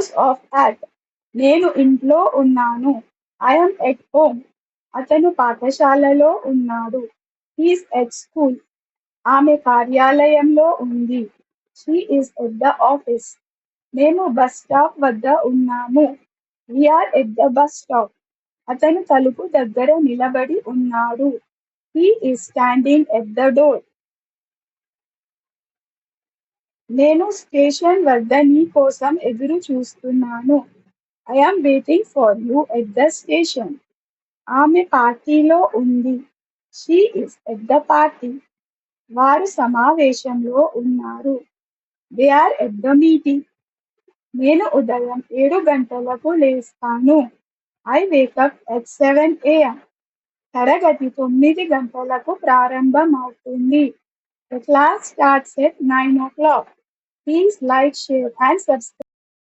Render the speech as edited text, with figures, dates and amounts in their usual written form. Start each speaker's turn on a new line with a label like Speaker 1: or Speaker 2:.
Speaker 1: Use of at. నేను ఇంట్లో ఉన్నాను. I'm at home. అతను పాఠశాలలో ఉన్నాడు. He's at school. ఆమె కార్యాలయంలో ఉంది. She is at the office. మేము బస్ స్టాప్ వద్ద ఉన్నాము. We're at the bus stop. అతను తలుపు దగ్గర నిలబడి ఉన్నాడు. He is standing at the door. నేను స్టేషన్ వద్ద నీ కోసం ఎదురు చూస్తున్నాను. I am waiting for you at the station. ఆమె పార్టీలో ఉంది. She is at the party. వారు సమావేశంలో ఉన్నారు. They are at the meeting. నేను ఉదయం 7 గంటలకు లేస్తాను. I wake up at 7 AM. తరగతి 9 గంటలకు ప్రారంభమవుతుంది. The class starts at 9 o'clock. Please like, share and subscribe.